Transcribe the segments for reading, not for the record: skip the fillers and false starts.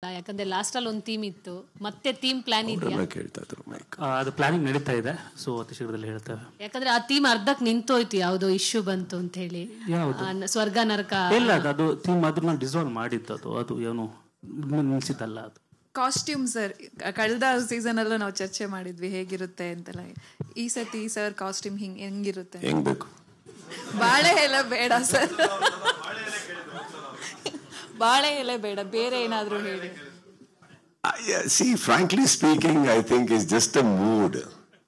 ಯಾಕಂದ್ರೆ ಲಾಸ್ಟ್ ಅಲ್ಲಿ ಒಂದು ಥೀಮ್ ಇತ್ತು, ಮತ್ತೆ ಥೀಮ್ ಪ್ಲಾನ್ ಇದೆಯಾ? ಅದು ಪ್ಲಾನಿಂಗ್ ನಡೀತಾ ಇದೆ, ಸೊ ಅತಿ ಶೀಘ್ರದಲ್ಲಿ ಹೇಳ್ತೇವೆ. ಯಾಕಂದ್ರೆ ಆ ಥೀಮ್ ಅರ್ಧಕ್ಕೆ ನಿಂತೋಯ್ತು, ಯಾವುದೋ ಇಶ್ಯೂ ಬಂತು ಅಂತ ಹೇಳಿ. ಸ್ವರ್ಗ ನರಕ ಇಲ್ಲ, ಅದು ಥೀಮ್ ಅದನ್ನ ಡಿಸಾಲ್ವ್ ಮಾಡಿದ್ದು, ಅದು ಏನು ನಿಲ್ಸಿದ್ದಲ್ಲ. ಅದು ಕಾಸ್ಟ್ಯೂಮ್ ಸರ್, ಕಳೆದ ಸೀಸನ್ ಅಲ್ಲೂ ನಾವು ಚರ್ಚೆ ಮಾಡಿದ್ವಿ ಹೇಗಿರುತ್ತೆ ಅಂತೆಲ್ಲ. ಈ ಸತಿ ಸರ್ ಕಾಸ್ಟ್ಯೂಮ್ ಹೆಂಗಿರುತ್ತೆ? ಬಾಳೆ ಎಲೆ ಬೇಡ ಸರ್, ಬಾಳೆ ಎಲೆ ಬೇಡ, ಬೇರೆ ಏನಾದ್ರೂ ಹೇಳಿ. See, frankly speaking, I think it's just a mood.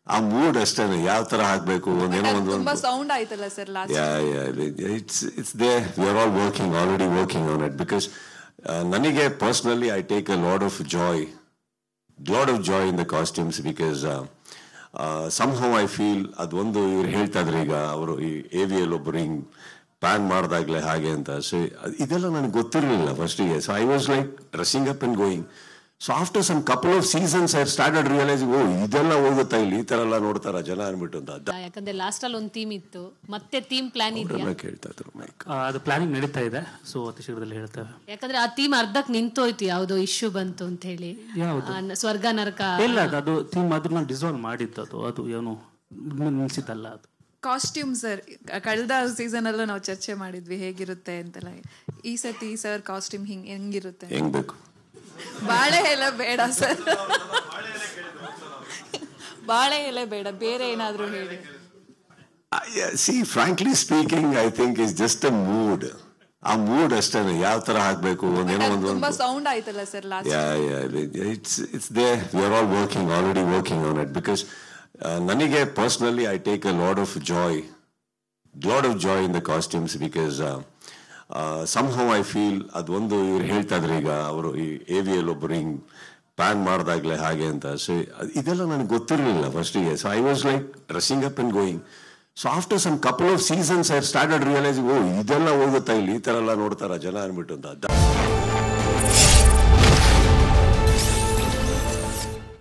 ಆ ಮೂಡ್ ಅಷ್ಟೇ, ಯಾವ ತರ ಹಾಕ್ಬೇಕು ತುಂಬಾ ಸೌಂಡ್ ಆಯ್ತಲ್ಲ sir last. it's there. We are all already working on it, because ನನಗೆ personally I take a lot of joy in the costumes, because somehow I feel ಅದೊಂದು ಇವ್ರು ಹೇಳ್ತಾ ಇದ್ರು, ಈಗ ಅವರು ಈ AVL ಒಬ್ಬರು ಹಿಂಗ್ ಪ್ಲಾನ್ ಮಾಡಿದಾಗ್ಲೇ ಹಾಗೆ ಅಂತ. ಸೊ ಇದೆಲ್ಲ ನನಗೆ ಗೊತ್ತಿರಲಿಲ್ಲ ಫಸ್ಟಿಗೆ. So I was like dressing up and going. So after some couple of seasons I started realizing, oh ಇದೆಲ್ಲ ಹೋಗುತ್ತಾ ಇಲ್ಲಿ, ಈ ತರ ಎಲ್ಲ ನೋಡ್ತಾರ ಜನ ಅನ್ಬಿಟ್ಟು ಅಂತ. ಯಾಕಂದ್ರೆ ಲಾಸ್ಟ್ ಅಲ್ಲಿ ಒಂದು ಥೀಮ್ ಇತ್ತು, ಮತ್ತೆ ಥೀಮ್ ಪ್ಲಾನ್ ಇದೆಯಾ? ಕೇಳ್ತಾ ಇದ್ರು. ಅದು ಪ್ಲಾನಿಂಗ್ ನಡೀತಾ ಇದೆ, ಸೊ ಅತಿ ಶೀಘ್ರದಲ್ಲಿ ಹೇಳ್ತೇವೆ. ಯಾಕಂದ್ರೆ ಆ ಥೀಮ್ ಅರ್ಧಕ್ಕೆ ನಿಂತೋಯ್ತು, ಯಾವುದೋ ಇಶ್ಯೂ ಬಂತು ಅಂತ ಹೇಳಿ. ಸ್ವರ್ಗ ನರಕ ಇಲ್ಲ, ಅದು ಥೀಮ್ ಅದನ್ನ ಡಿಸಾಲ್ವ್ ಮಾಡಿದ್ದು, ಅದು ಏನು ನಿಲ್ಸಿದ್ದಲ್ಲ. ಅದು ಕಾಸ್ಟ್ಯೂಮ್ ಸರ್, ಕಳೆದ ಸೀಸನ್ ಅಲ್ಲೂ ನಾವು ಚರ್ಚೆ ಮಾಡಿದ್ವಿ ಹೇಗಿರುತ್ತೆ ಅಂತೆಲ್ಲ. ಈ ಸತಿ ಸರ್ ಕಾಸ್ಟ್ಯೂಮ್ ಹೆಂಗಿರುತ್ತೆ? ಬಾಳೆ ಎಲೆ ಬೇಡ ಸರ್, ಬಾಳೆ ಎಲೆ ಬೇಡ, ಬೇರೆ ಏನಾದ್ರೂ ಹೇಳಿ. See, frankly speaking, I think it's just a mood. ಆ ಮೂಡ್ ಅಷ್ಟೇ, ಯಾವ ತರ ಹಾಕ್ಬೇಕು ತುಂಬಾ ಸೌಂಡ್ ಆಯ್ತಲ್ಲ sir last. it's there. We are all already working on it, because ನನಗೆ personally I take a lot of joy in the costumes, because somehow I feel ಅದೊಂದು ಇವ್ರು ಹೇಳ್ತಾ ಇದ್ರು, ಈಗ ಅವರು ಈ AVL ಒಬ್ಬರು ಹಿಂಗ್ ಪ್ಲಾನ್ ಮಾಡಿದಾಗ್ಲೇ ಹಾಗೆ ಅಂತ. ಸೊ ಇದೆಲ್ಲ ನನಗೆ ಗೊತ್ತಿರಲಿಲ್ಲ ಫಸ್ಟಿಗೆ. So I was like dressing up and going. So after some couple of seasons I started realizing, oh ಇದೆಲ್ಲ ಹೋಗುತ್ತಾ ಇಲ್ಲಿ, ಈ ತರ ಎಲ್ಲ ನೋಡ್ತಾರ ಜನ ಅನ್ಬಿಟ್ಟು ಅಂತ.